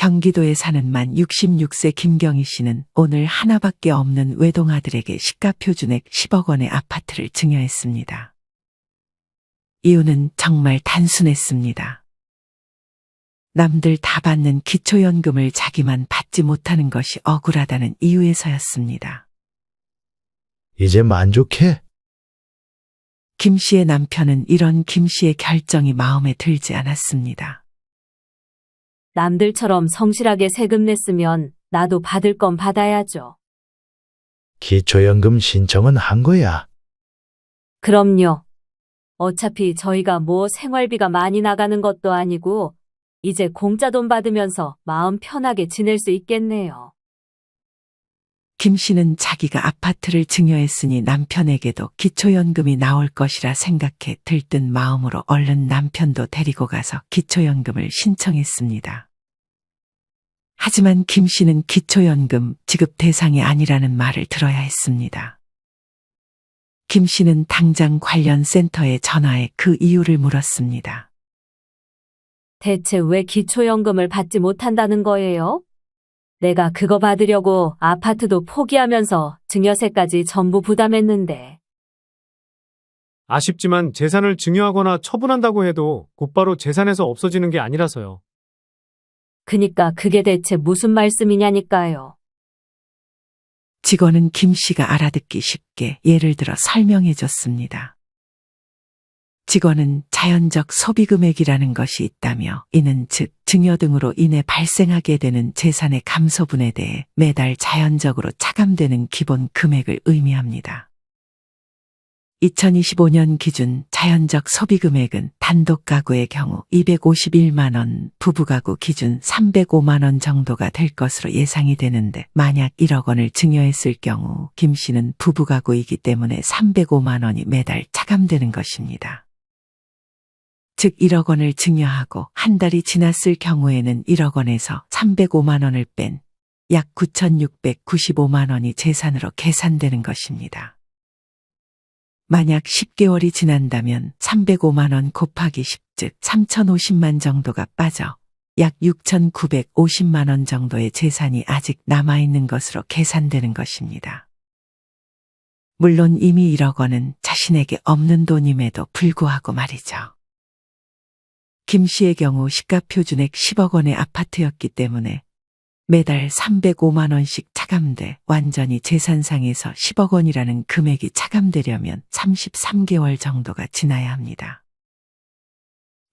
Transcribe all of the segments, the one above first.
경기도에 사는 만 66세 김경희 씨는 오늘 하나밖에 없는 외동아들에게 시가표 준액 10억 원의 아파트를 증여했습니다. 이유는 정말 단순했습니다. 남들 다 받는 기초연금을 자기만 받지 못하는 것이 억울하다는 이유에서였습니다. 이제 만족해? 김 씨의 남편은 이런 김 씨의 결정이 마음에 들지 않았습니다. 남들처럼 성실하게 세금 냈으면 나도 받을 건 받아야죠. 기초연금 신청은 한 거야. 그럼요. 어차피 저희가 뭐 생활비가 많이 나가는 것도 아니고 이제 공짜 돈 받으면서 마음 편하게 지낼 수 있겠네요. 김 씨는 자기가 아파트를 증여했으니 남편에게도 기초연금이 나올 것이라 생각해 들뜬 마음으로 얼른 남편도 데리고 가서 기초연금을 신청했습니다. 하지만 김 씨는 기초연금 지급 대상이 아니라는 말을 들어야 했습니다. 김 씨는 당장 관련 센터에 전화해 그 이유를 물었습니다. 대체 왜 기초연금을 받지 못한다는 거예요? 내가 그거 받으려고 아파트도 포기하면서 증여세까지 전부 부담했는데. 아쉽지만 재산을 증여하거나 처분한다고 해도 곧바로 재산에서 없어지는 게 아니라서요. 그니까 그게 대체 무슨 말씀이냐니까요. 직원은 김 씨가 알아듣기 쉽게 예를 들어 설명해 줬습니다. 직원은 자연적 소비금액이라는 것이 있다며 이는 즉 증여 등으로 인해 발생하게 되는 재산의 감소분에 대해 매달 자연적으로 차감되는 기본 금액을 의미합니다. 2025년 기준 자연적 소비금액은 단독 가구의 경우 251만 원, 부부가구 기준 305만 원 정도가 될 것으로 예상이 되는데 만약 1억 원을 증여했을 경우 김 씨는 부부가구이기 때문에 305만 원이 매달 차감되는 것입니다. 즉 1억 원을 증여하고 한 달이 지났을 경우에는 1억 원에서 305만 원을 뺀 약 9,695만 원이 재산으로 계산되는 것입니다. 만약 10개월이 지난다면 305만 원 곱하기 10, 즉 3,050만 정도가 빠져 약 6,950만 원 정도의 재산이 아직 남아있는 것으로 계산되는 것입니다. 물론 이미 1억 원은 자신에게 없는 돈임에도 불구하고 말이죠. 김 씨의 경우 시가표 준액 10억 원의 아파트였기 때문에 매달 305만 원씩 차감돼 완전히 재산상에서 10억 원이라는 금액이 차감되려면 33개월 정도가 지나야 합니다.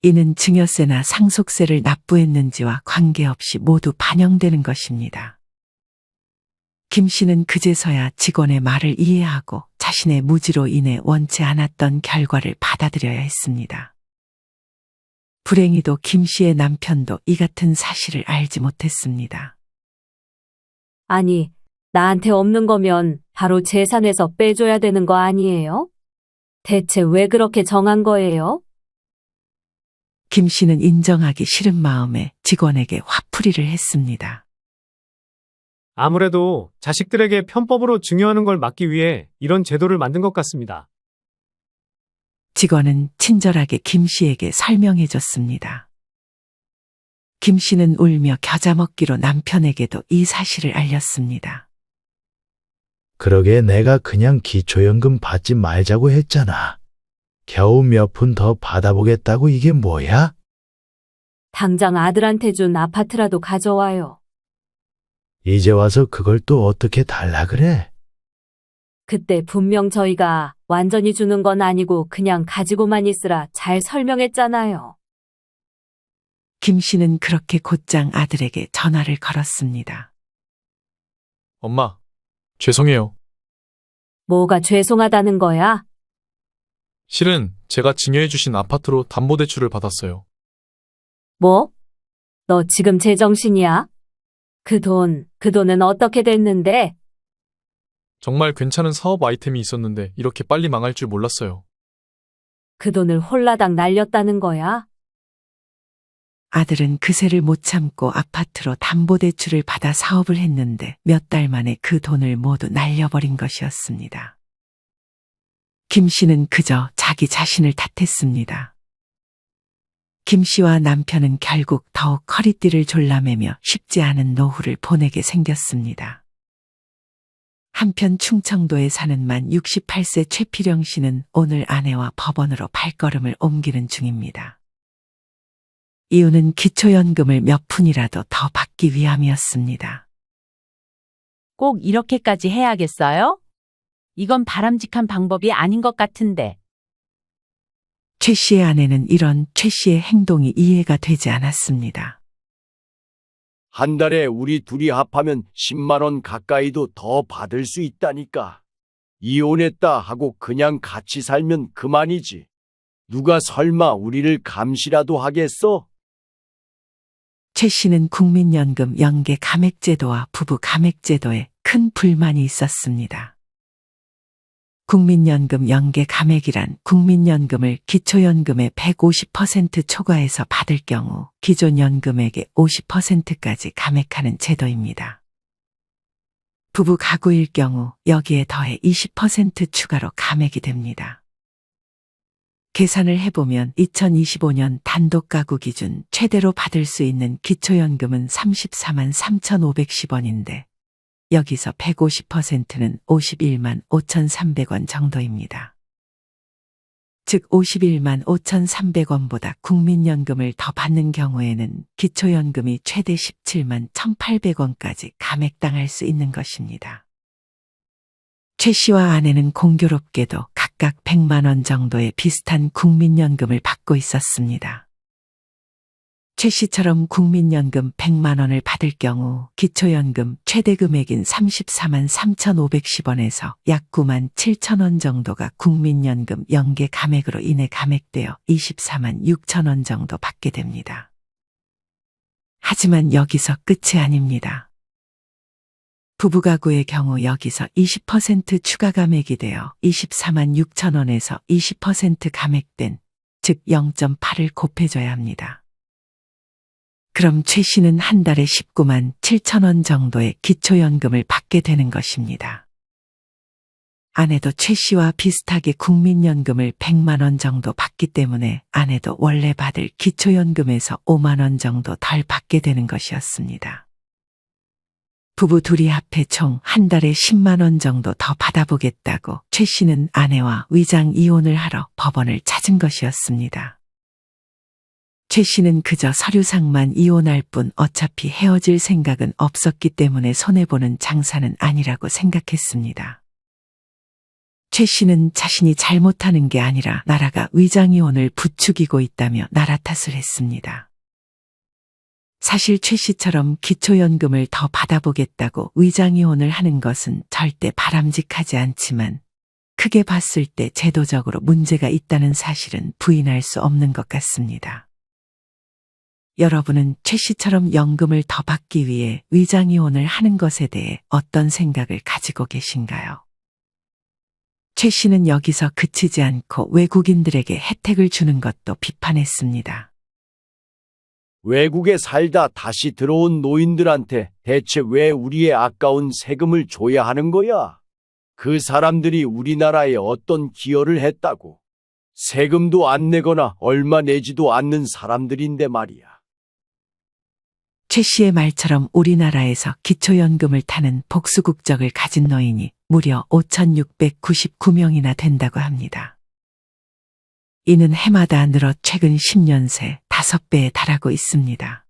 이는 증여세나 상속세를 납부했는지와 관계없이 모두 반영되는 것입니다. 김 씨는 그제서야 직원의 말을 이해하고 자신의 무지로 인해 원치 않았던 결과를 받아들여야 했습니다. 불행히도 김 씨의 남편도 이 같은 사실을 알지 못했습니다. 아니, 나한테 없는 거면 바로 재산에서 빼줘야 되는 거 아니에요? 대체 왜 그렇게 정한 거예요? 김 씨는 인정하기 싫은 마음에 직원에게 화풀이를 했습니다. 아무래도 자식들에게 편법으로 증여하는 걸 막기 위해 이런 제도를 만든 것 같습니다. 직원은 친절하게 김 씨에게 설명해 줬습니다. 김 씨는 울며 겨자 먹기로 남편에게도 이 사실을 알렸습니다. 그러게 내가 그냥 기초연금 받지 말자고 했잖아. 겨우 몇 푼 더 받아보겠다고 이게 뭐야? 당장 아들한테 준 아파트라도 가져와요. 이제 와서 그걸 또 어떻게 달라 그래? 그때 분명 저희가 완전히 주는 건 아니고 그냥 가지고만 있으라 잘 설명했잖아요. 김 씨는 그렇게 곧장 아들에게 전화를 걸었습니다. 엄마, 죄송해요. 뭐가 죄송하다는 거야? 실은 제가 증여해주신 아파트로 담보대출을 받았어요. 뭐? 너 지금 제정신이야? 그 돈은 어떻게 됐는데? 정말 괜찮은 사업 아이템이 있었는데 이렇게 빨리 망할 줄 몰랐어요. 그 돈을 홀라당 날렸다는 거야? 아들은 그새를 못 참고 아파트로 담보대출을 받아 사업을 했는데 몇 달 만에 그 돈을 모두 날려버린 것이었습니다. 김 씨는 그저 자기 자신을 탓했습니다. 김 씨와 남편은 결국 더욱 허리띠를 졸라매며 쉽지 않은 노후를 보내게 생겼습니다. 한편 충청도에 사는 만 68세 최필영 씨는 오늘 아내와 법원으로 발걸음을 옮기는 중입니다. 이유는 기초연금을 몇 푼이라도 더 받기 위함이었습니다. 꼭 이렇게까지 해야겠어요? 이건 바람직한 방법이 아닌 것 같은데. 최 씨의 아내는 이런 최 씨의 행동이 이해가 되지 않았습니다. 한 달에 우리 둘이 합하면 10만 원 가까이도 더 받을 수 있다니까. 이혼했다 하고 그냥 같이 살면 그만이지. 누가 설마 우리를 감시라도 하겠어? 최 씨는 국민연금 연계 감액제도와 부부 감액제도에 큰 불만이 있었습니다. 국민연금 연계 감액이란 국민연금을 기초연금의 150% 초과해서 받을 경우 기존 연금액의 50%까지 감액하는 제도입니다. 부부 가구일 경우 여기에 더해 20% 추가로 감액이 됩니다. 계산을 해보면 2025년 단독 가구 기준 최대로 받을 수 있는 기초연금은 34만 3,510원인데 여기서 150%는 51만 5,300원 정도입니다. 즉 51만 5,300원보다 국민연금을 더 받는 경우에는 기초연금이 최대 17만 1,800원까지 감액당할 수 있는 것입니다. 최 씨와 아내는 공교롭게도 각각 100만 원 정도의 비슷한 국민연금을 받고 있었습니다. 최 씨처럼 국민연금 100만 원을 받을 경우 기초연금 최대 금액인 34만 3,510원에서 약 9만 7천 원 정도가 국민연금 연계 감액으로 인해 감액되어 24만 6천 원 정도 받게 됩니다. 하지만 여기서 끝이 아닙니다. 부부가구의 경우 여기서 20% 추가 감액이 되어 24만 6천 원에서 20% 감액된, 즉 0.8을 곱해줘야 합니다. 그럼 최 씨는 한 달에 19만 7천 원 정도의 기초연금을 받게 되는 것입니다. 아내도 최 씨와 비슷하게 국민연금을 100만 원 정도 받기 때문에 아내도 원래 받을 기초연금에서 5만 원 정도 덜 받게 되는 것이었습니다. 부부 둘이 합해 총 한 달에 10만 원 정도 더 받아보겠다고 최 씨는 아내와 위장 이혼을 하러 법원을 찾은 것이었습니다. 최 씨는 그저 서류상만 이혼할 뿐 어차피 헤어질 생각은 없었기 때문에 손해보는 장사는 아니라고 생각했습니다. 최 씨는 자신이 잘못하는 게 아니라 나라가 위장이혼을 부추기고 있다며 나라 탓을 했습니다. 사실 최 씨처럼 기초연금을 더 받아보겠다고 위장이혼을 하는 것은 절대 바람직하지 않지만 크게 봤을 때 제도적으로 문제가 있다는 사실은 부인할 수 없는 것 같습니다. 여러분은 최 씨처럼 연금을 더 받기 위해 위장이혼을 하는 것에 대해 어떤 생각을 가지고 계신가요? 최 씨는 여기서 그치지 않고 외국인들에게 혜택을 주는 것도 비판했습니다. 외국에 살다 다시 들어온 노인들한테 대체 왜 우리의 아까운 세금을 줘야 하는 거야? 그 사람들이 우리나라에 어떤 기여를 했다고? 세금도 안 내거나 얼마 내지도 않는 사람들인데 말이야. 최 씨의 말처럼 우리나라에서 기초연금을 타는 복수국적을 가진 노인이 무려 5,699명이나 된다고 합니다. 이는 해마다 늘어 최근 10년 새 5배에 달하고 있습니다.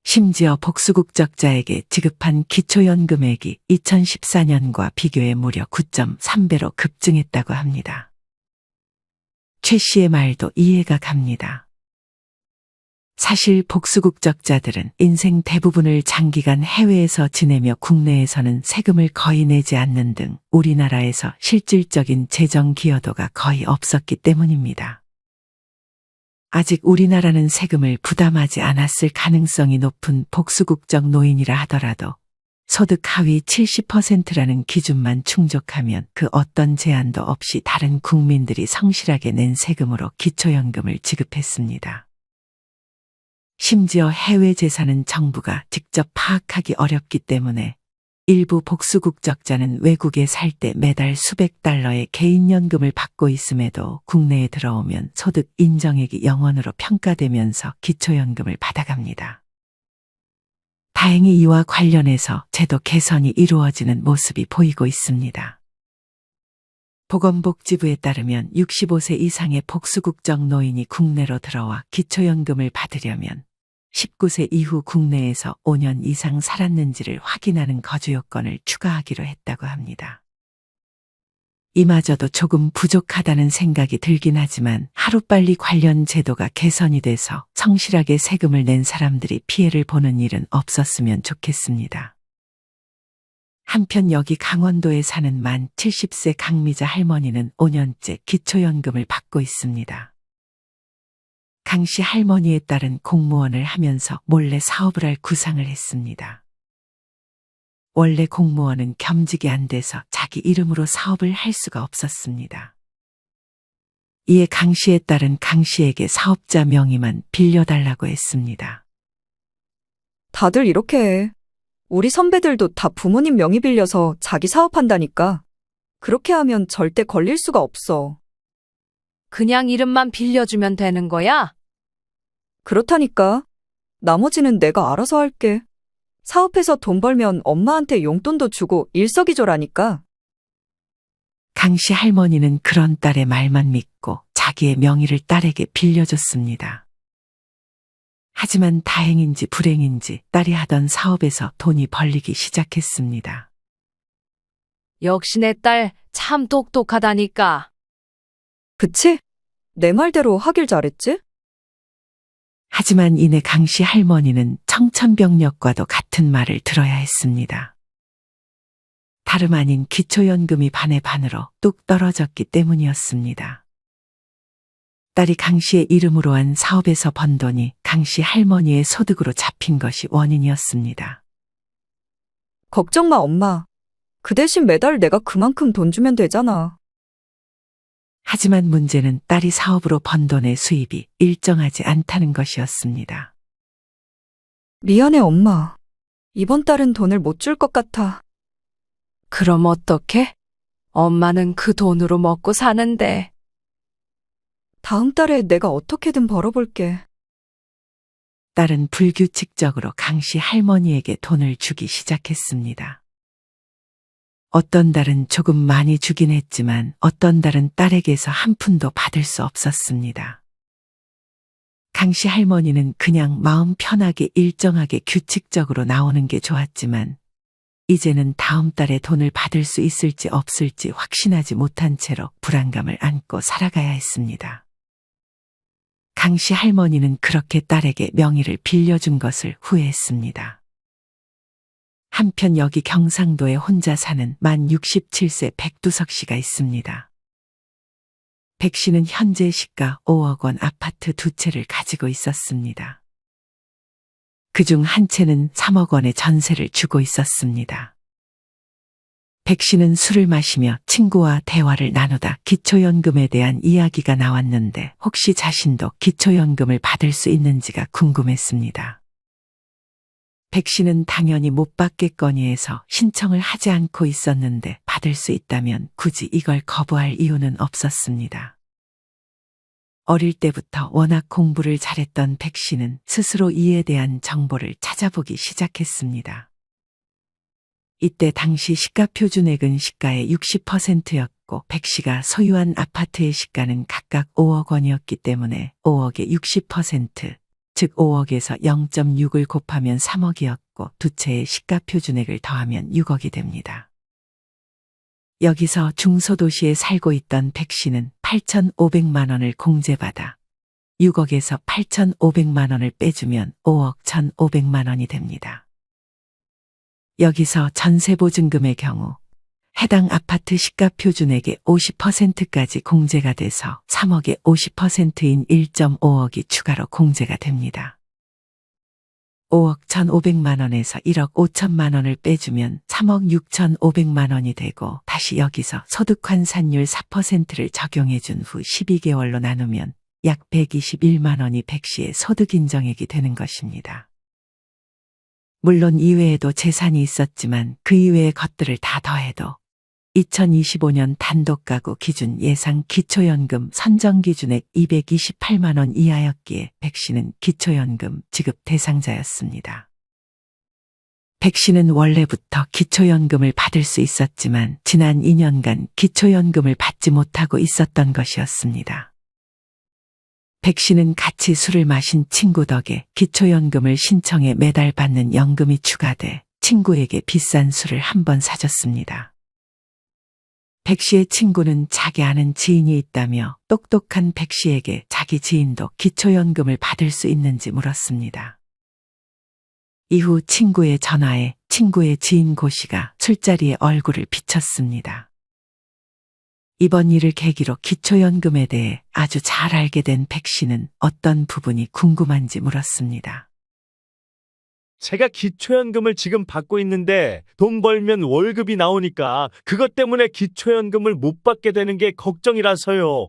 심지어 복수국적자에게 지급한 기초연금액이 2014년과 비교해 무려 9.3배로 급증했다고 합니다. 최 씨의 말도 이해가 갑니다. 사실 복수국적자들은 인생 대부분을 장기간 해외에서 지내며 국내에서는 세금을 거의 내지 않는 등 우리나라에서 실질적인 재정 기여도가 거의 없었기 때문입니다. 아직 우리나라는 세금을 부담하지 않았을 가능성이 높은 복수국적 노인이라 하더라도 소득 하위 70%라는 기준만 충족하면 그 어떤 제한도 없이 다른 국민들이 성실하게 낸 세금으로 기초연금을 지급했습니다. 심지어 해외 재산은 정부가 직접 파악하기 어렵기 때문에 일부 복수 국적자는 외국에 살 때 매달 수백 달러의 개인연금을 받고 있음에도 국내에 들어오면 소득 인정액이 0원으로 평가되면서 기초연금을 받아갑니다. 다행히 이와 관련해서 제도 개선이 이루어지는 모습이 보이고 있습니다. 보건복지부에 따르면 65세 이상의 복수국적 노인이 국내로 들어와 기초연금을 받으려면 19세 이후 국내에서 5년 이상 살았는지를 확인하는 거주 요건을 추가하기로 했다고 합니다. 이마저도 조금 부족하다는 생각이 들긴 하지만 하루빨리 관련 제도가 개선이 돼서 성실하게 세금을 낸 사람들이 피해를 보는 일은 없었으면 좋겠습니다. 한편 여기 강원도에 사는 만 70세 강미자 할머니는 5년째 기초연금을 받고 있습니다. 강 씨 할머니에 따른 공무원을 하면서 몰래 사업을 할 구상을 했습니다. 원래 공무원은 겸직이 안 돼서 자기 이름으로 사업을 할 수가 없었습니다. 이에 강 씨에 따른 강 씨에게 사업자 명의만 빌려달라고 했습니다. 다들 이렇게 해. 우리 선배들도 다 부모님 명의 빌려서 자기 사업한다니까. 그렇게 하면 절대 걸릴 수가 없어. 그냥 이름만 빌려주면 되는 거야? 그렇다니까. 나머지는 내가 알아서 할게. 사업해서 돈 벌면 엄마한테 용돈도 주고 일석이조라니까. 강 씨 할머니는 그런 딸의 말만 믿고 자기의 명의를 딸에게 빌려줬습니다. 하지만 다행인지 불행인지 딸이 하던 사업에서 돈이 벌리기 시작했습니다. 역시 내 딸 참 똑똑하다니까. 그치? 내 말대로 하길 잘했지? 하지만 이내 강 씨 할머니는 청천벽력과도 같은 말을 들어야 했습니다. 다름 아닌 기초연금이 반의 반으로 뚝 떨어졌기 때문이었습니다. 딸이 강 씨의 이름으로 한 사업에서 번 돈이 강 씨 할머니의 소득으로 잡힌 것이 원인이었습니다. 걱정 마, 엄마. 그 대신 매달 내가 그만큼 돈 주면 되잖아. 하지만 문제는 딸이 사업으로 번 돈의 수입이 일정하지 않다는 것이었습니다. 미안해, 엄마. 이번 달은 돈을 못 줄 것 같아. 그럼 어떡해? 엄마는 그 돈으로 먹고 사는데. 다음 달에 내가 어떻게든 벌어볼게. 딸은 불규칙적으로 강 씨 할머니에게 돈을 주기 시작했습니다. 어떤 달은 조금 많이 주긴 했지만 어떤 달은 딸에게서 한 푼도 받을 수 없었습니다. 강 씨 할머니는 그냥 마음 편하게 일정하게 규칙적으로 나오는 게 좋았지만 이제는 다음 달에 돈을 받을 수 있을지 없을지 확신하지 못한 채로 불안감을 안고 살아가야 했습니다. 강 씨 할머니는 그렇게 딸에게 명의를 빌려준 것을 후회했습니다. 한편 여기 경상도에 혼자 사는 만 67세 백두석 씨가 있습니다. 백 씨는 현재 시가 5억 원 아파트 2채를 가지고 있었습니다. 그중 한 채는 3억 원의 전세를 주고 있었습니다. 백 씨는 술을 마시며 친구와 대화를 나누다 기초연금에 대한 이야기가 나왔는데 혹시 자신도 기초연금을 받을 수 있는지가 궁금했습니다. 백 씨는 당연히 못 받겠거니 해서 신청을 하지 않고 있었는데 받을 수 있다면 굳이 이걸 거부할 이유는 없었습니다. 어릴 때부터 워낙 공부를 잘했던 백 씨는 스스로 이에 대한 정보를 찾아보기 시작했습니다. 이때 당시 시가 표준액은 시가의 60%였고 백 씨가 소유한 아파트의 시가는 각각 5억 원이었기 때문에 5억의 60%, 즉 5억에서 0.6을 곱하면 3억이었고 두 채의 시가 표준액을 더하면 6억이 됩니다. 여기서 중소도시에 살고 있던 백 씨는 8,500만 원을 공제받아 6억에서 8,500만 원을 빼주면 5억 1,500만 원이 됩니다. 여기서 전세보증금의 경우 해당 아파트 시가 표준액의 50%까지 공제가 돼서 3억의 50%인 1.5억이 추가로 공제가 됩니다. 5억 1,500만 원에서 1억 5천만 원을 빼주면 3억 6,500만 원이 되고 다시 여기서 소득환산율 4%를 적용해준 후 12개월로 나누면 약 121만 원이 백 씨의 소득인정액이 되는 것입니다. 물론 이외에도 재산이 있었지만 그 이외의 것들을 다 더해도 2025년 단독가구 기준 예상 기초연금 선정 기준액 228만 원 이하였기에 백 씨는 기초연금 지급 대상자였습니다. 백 씨는 원래부터 기초연금을 받을 수 있었지만 지난 2년간 기초연금을 받지 못하고 있었던 것이었습니다. 백 씨는 같이 술을 마신 친구 덕에 기초연금을 신청해 매달 받는 연금이 추가돼 친구에게 비싼 술을 한 번 사줬습니다. 백 씨의 친구는 자기 아는 지인이 있다며 똑똑한 백 씨에게 자기 지인도 기초연금을 받을 수 있는지 물었습니다. 이후 친구의 전화에 친구의 지인 고 씨가 술자리에 얼굴을 비쳤습니다. 이번 일을 계기로 기초연금에 대해 아주 잘 알게 된 백 씨는 어떤 부분이 궁금한지 물었습니다. 제가 기초연금을 지금 받고 있는데 돈 벌면 월급이 나오니까 그것 때문에 기초연금을 못 받게 되는 게 걱정이라서요.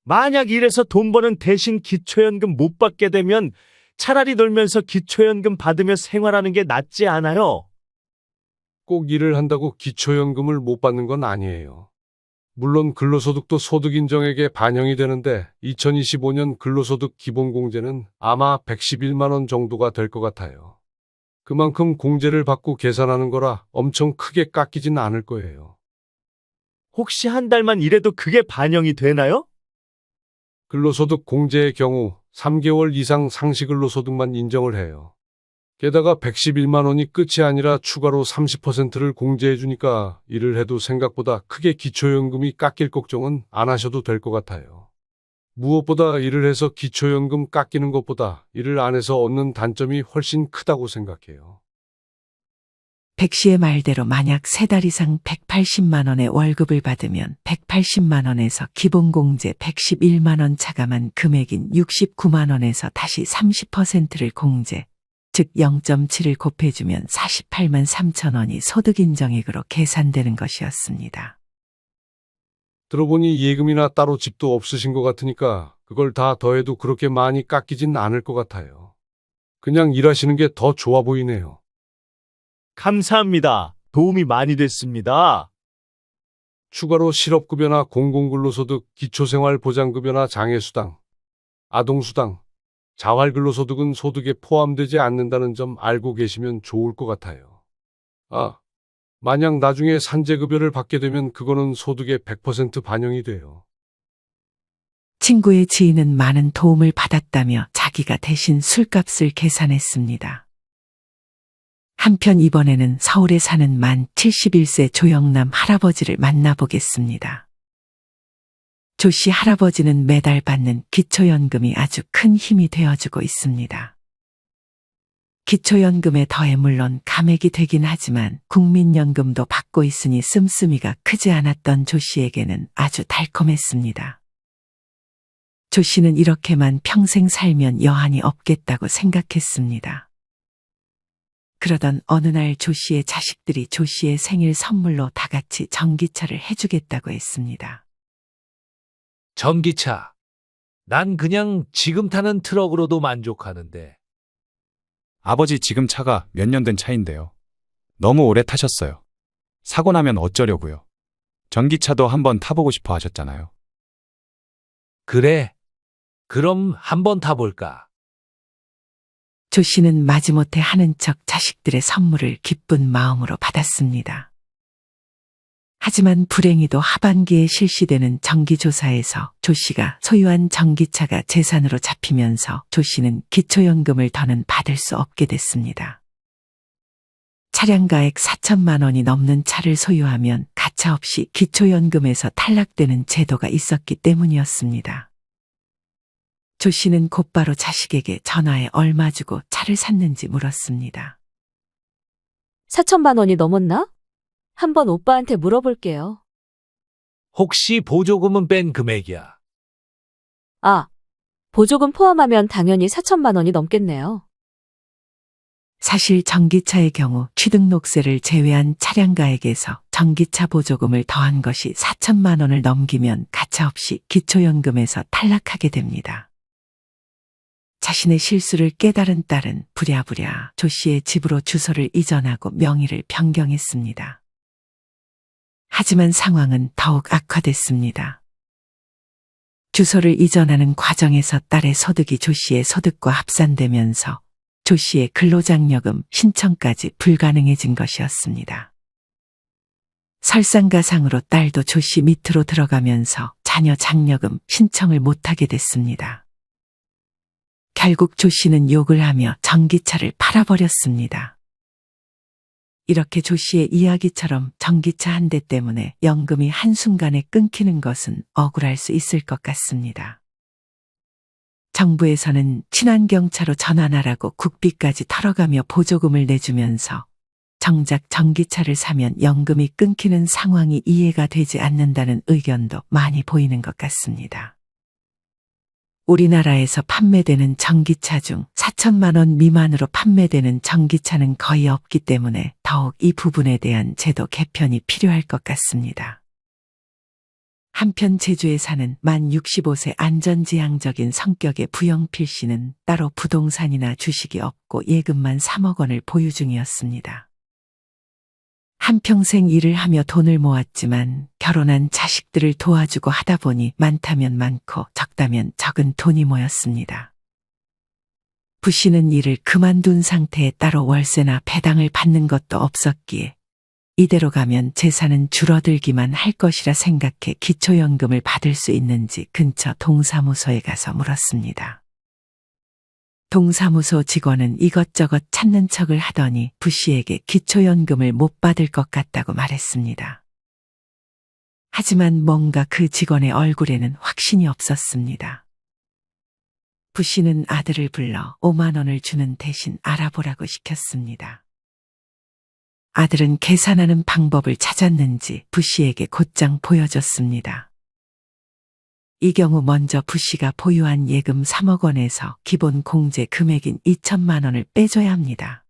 만약 이래서 돈 버는 대신 기초연금 못 받게 되면 차라리 놀면서 기초연금 받으며 생활하는 게 낫지 않아요? 꼭 일을 한다고 기초연금을 못 받는 건 아니에요. 물론 근로소득도 소득인정액에 반영이 되는데 2025년 근로소득 기본공제는 아마 111만 원 정도가 될 것 같아요. 그만큼 공제를 받고 계산하는 거라 엄청 크게 깎이진 않을 거예요. 혹시 한 달만 일해도 그게 반영이 되나요? 근로소득 공제의 경우 3개월 이상 상시근로소득만 인정을 해요. 게다가 111만 원이 끝이 아니라 추가로 30%를 공제해 주니까 일을 해도 생각보다 크게 기초연금이 깎일 걱정은 안 하셔도 될 것 같아요. 무엇보다 일을 해서 기초연금 깎이는 것보다 일을 안 해서 얻는 단점이 훨씬 크다고 생각해요. 백 씨의 말대로 만약 3달 이상 180만 원의 월급을 받으면 180만 원에서 기본공제 111만 원 차감한 금액인 69만 원에서 다시 30%를 공제, 즉 0.7을 곱해주면 48만 3천 원이 소득인정액으로 계산되는 것이었습니다. 들어보니 예금이나 따로 집도 없으신 것 같으니까 그걸 다 더해도 그렇게 많이 깎이진 않을 것 같아요. 그냥 일하시는 게 더 좋아 보이네요. 감사합니다. 도움이 많이 됐습니다. 추가로 실업급여나 공공근로소득, 기초생활보장급여나 장애수당, 아동수당, 자활근로소득은 소득에 포함되지 않는다는 점 알고 계시면 좋을 것 같아요. 만약 나중에 산재급여를 받게 되면 그거는 소득의 100% 반영이 돼요. 친구의 지인은 많은 도움을 받았다며 자기가 대신 술값을 계산했습니다. 한편 이번에는 서울에 사는 만 71세 조영남 할아버지를 만나보겠습니다. 조 씨 할아버지는 매달 받는 기초연금이 아주 큰 힘이 되어주고 있습니다. 기초연금에 더해 물론 감액이 되긴 하지만 국민연금도 받고 있으니 씀씀이가 크지 않았던 조 씨에게는 아주 달콤했습니다. 조 씨는 이렇게만 평생 살면 여한이 없겠다고 생각했습니다. 그러던 어느 날 조 씨의 자식들이 조 씨의 생일 선물로 다 같이 전기차를 해주겠다고 했습니다. 전기차. 난 그냥 지금 타는 트럭으로도 만족하는데. 아버지 지금 차가 몇 년 된 차인데요. 너무 오래 타셨어요. 사고 나면 어쩌려고요. 전기차도 한번 타보고 싶어 하셨잖아요. 그래. 그럼 한번 타볼까? 조 씨는 마지못해 하는 척 자식들의 선물을 기쁜 마음으로 받았습니다. 하지만 불행히도 하반기에 실시되는 정기조사에서 조 씨가 소유한 전기차가 재산으로 잡히면서 조 씨는 기초연금을 더는 받을 수 없게 됐습니다. 차량가액 4천만 원이 넘는 차를 소유하면 가차없이 기초연금에서 탈락되는 제도가 있었기 때문이었습니다. 조 씨는 곧바로 자식에게 전화해 얼마 주고 차를 샀는지 물었습니다. 4천만 원이 넘었나? 한번 오빠한테 물어볼게요. 혹시 보조금은 뺀 금액이야? 보조금 포함하면 당연히 4천만 원이 넘겠네요. 사실 전기차의 경우 취등록세를 제외한 차량가액에서 전기차 보조금을 더한 것이 4천만 원을 넘기면 가차없이 기초연금에서 탈락하게 됩니다. 자신의 실수를 깨달은 딸은 부랴부랴 조 씨의 집으로 주소를 이전하고 명의를 변경했습니다. 하지만 상황은 더욱 악화됐습니다. 주소를 이전하는 과정에서 딸의 소득이 조 씨의 소득과 합산되면서 조 씨의 근로장려금 신청까지 불가능해진 것이었습니다. 설상가상으로 딸도 조 씨 밑으로 들어가면서 자녀 장려금 신청을 못하게 됐습니다. 결국 조 씨는 욕을 하며 전기차를 팔아버렸습니다. 이렇게 조 씨의 이야기처럼 전기차 한 대 때문에 연금이 한순간에 끊기는 것은 억울할 수 있을 것 같습니다. 정부에서는 친환경차로 전환하라고 국비까지 털어가며 보조금을 내주면서 정작 전기차를 사면 연금이 끊기는 상황이 이해가 되지 않는다는 의견도 많이 보이는 것 같습니다. 우리나라에서 판매되는 전기차 중 4천만 원 미만으로 판매되는 전기차는 거의 없기 때문에 더욱 이 부분에 대한 제도 개편이 필요할 것 같습니다. 한편 제주에 사는 만 65세 안전지향적인 성격의 부영필 씨는 따로 부동산이나 주식이 없고 예금만 3억 원을 보유 중이었습니다. 한평생 일을 하며 돈을 모았지만 결혼한 자식들을 도와주고 하다 보니 많다면 많고 적다면 적은 돈이 모였습니다. 부 씨는 일을 그만둔 상태에 따로 월세나 배당을 받는 것도 없었기에 이대로 가면 재산은 줄어들기만 할 것이라 생각해 기초연금을 받을 수 있는지 근처 동사무소에 가서 물었습니다. 동사무소 직원은 이것저것 찾는 척을 하더니 부 씨에게 기초연금을 못 받을 것 같다고 말했습니다. 하지만 뭔가 그 직원의 얼굴에는 확신이 없었습니다. 부 씨는 아들을 불러 5만 원을 주는 대신 알아보라고 시켰습니다. 아들은 계산하는 방법을 찾았는지 부 씨에게 곧장 보여줬습니다. 이 경우 먼저 부 씨가 보유한 예금 3억 원에서 기본 공제 금액인 2천만 원을 빼줘야 합니다.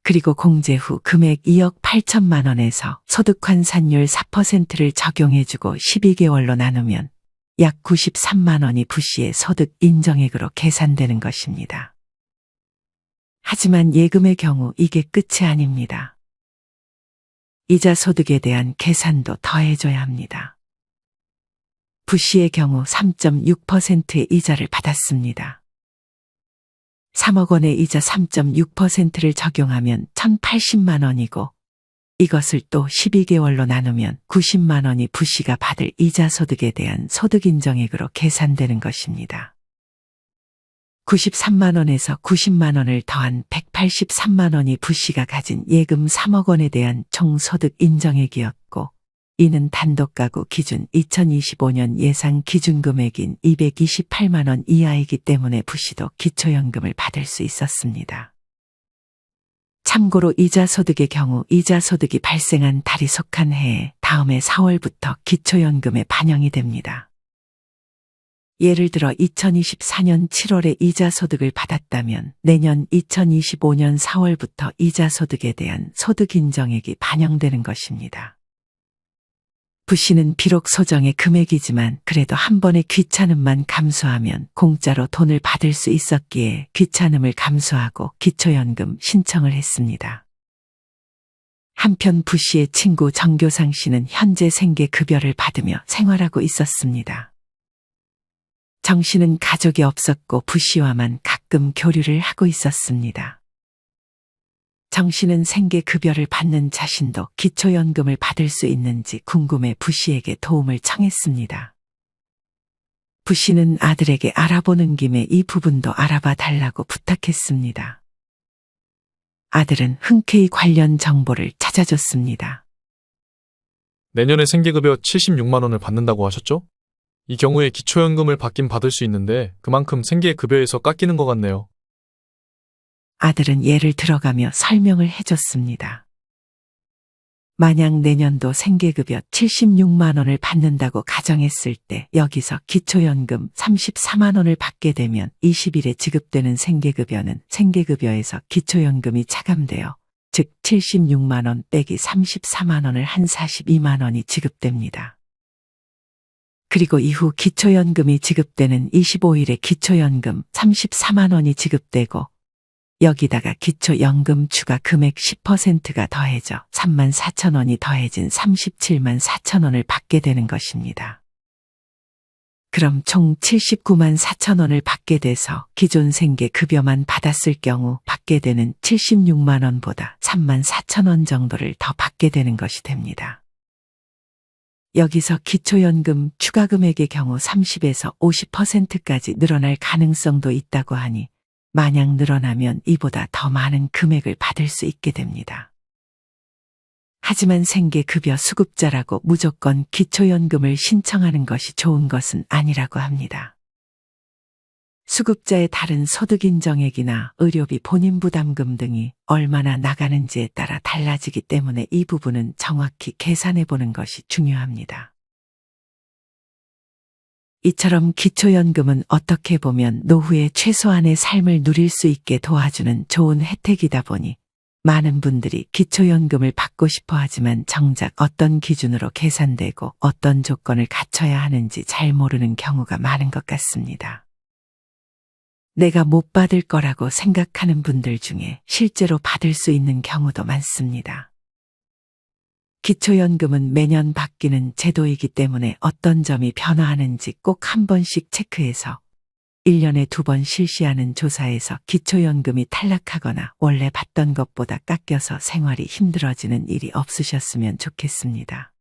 그리고 공제 후 금액 2억 8천만 원에서 소득환산율 4%를 적용해주고 12개월로 나누면 약 93만 원이 부 씨의 소득 인정액으로 계산되는 것입니다. 하지만 예금의 경우 이게 끝이 아닙니다. 이자 소득에 대한 계산도 더해줘야 합니다. 부 씨의 경우 3.6%의 이자를 받았습니다. 3억 원의 이자 3.6%를 적용하면 1,080만 원이고 이것을 또 12개월로 나누면 90만 원이 부 씨가 받을 이자 소득에 대한 소득인정액으로 계산되는 것입니다. 93만 원에서 90만 원을 더한 183만 원이 부 씨가 가진 예금 3억 원에 대한 총 소득 인정액이었고 이는 단독가구 기준 2025년 예상 기준금액인 228만 원 이하이기 때문에 부 씨도 기초연금을 받을 수 있었습니다. 참고로 이자소득의 경우 이자소득이 발생한 달이 속한 해에 다음해 4월부터 기초연금에 반영이 됩니다. 예를 들어 2024년 7월에 이자소득을 받았다면 내년 2025년 4월부터 이자소득에 대한 소득인정액이 반영되는 것입니다. 부 씨는 비록 소정의 금액이지만 그래도 한 번의 귀찮음만 감수하면 공짜로 돈을 받을 수 있었기에 귀찮음을 감수하고 기초연금 신청을 했습니다. 한편 부 씨의 친구 정교상 씨는 현재 생계급여를 받으며 생활하고 있었습니다. 정 씨는 가족이 없었고 부 씨와만 가끔 교류를 하고 있었습니다. 정 씨는 생계급여를 받는 자신도 기초연금을 받을 수 있는지 궁금해 부 씨에게 도움을 청했습니다. 부 씨는 아들에게 알아보는 김에 이 부분도 알아봐 달라고 부탁했습니다. 아들은 흔쾌히 관련 정보를 찾아줬습니다. 내년에 생계급여 76만 원을 받는다고 하셨죠? 이 경우에 기초연금을 받긴 받을 수 있는데 그만큼 생계급여에서 깎이는 것 같네요. 아들은 예를 들어가며 설명을 해줬습니다. 만약 내년도 생계급여 76만 원을 받는다고 가정했을 때 여기서 기초연금 34만 원을 받게 되면 20일에 지급되는 생계급여는 생계급여에서 기초연금이 차감되어 즉 76만 원 빼기 34만 원을 한 42만 원이 지급됩니다. 그리고 이후 기초연금이 지급되는 25일에 기초연금 34만 원이 지급되고 여기다가 기초연금 추가 금액 10%가 더해져 3만 4천 원이 더해진 37만 4천 원을 받게 되는 것입니다. 그럼 총 79만 4천 원을 받게 돼서 기존 생계급여만 받았을 경우 받게 되는 76만 원보다 3만 4천 원 정도를 더 받게 되는 것이 됩니다. 여기서 기초연금 추가 금액의 경우 30에서 50%까지 늘어날 가능성도 있다고 하니 만약 늘어나면 이보다 더 많은 금액을 받을 수 있게 됩니다. 하지만 생계급여 수급자라고 무조건 기초연금을 신청하는 것이 좋은 것은 아니라고 합니다. 수급자의 다른 소득 인정액이나 의료비 본인 부담금 등이 얼마나 나가는지에 따라 달라지기 때문에 이 부분은 정확히 계산해 보는 것이 중요합니다. 이처럼 기초연금은 어떻게 보면 노후에 최소한의 삶을 누릴 수 있게 도와주는 좋은 혜택이다 보니 많은 분들이 기초연금을 받고 싶어 하지만 정작 어떤 기준으로 계산되고 어떤 조건을 갖춰야 하는지 잘 모르는 경우가 많은 것 같습니다. 내가 못 받을 거라고 생각하는 분들 중에 실제로 받을 수 있는 경우도 많습니다. 기초연금은 매년 바뀌는 제도이기 때문에 어떤 점이 변화하는지 꼭 한 번씩 체크해서 1년에 2번 실시하는 조사에서 기초연금이 탈락하거나 원래 받던 것보다 깎여서 생활이 힘들어지는 일이 없으셨으면 좋겠습니다.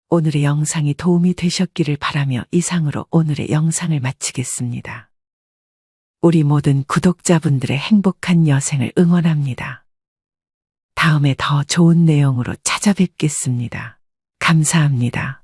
오늘의 영상이 도움이 되셨기를 바라며 이상으로 오늘의 영상을 마치겠습니다. 우리 모든 구독자분들의 행복한 여생을 응원합니다. 다음에 더 좋은 내용으로 찾아뵙겠습니다. 감사합니다.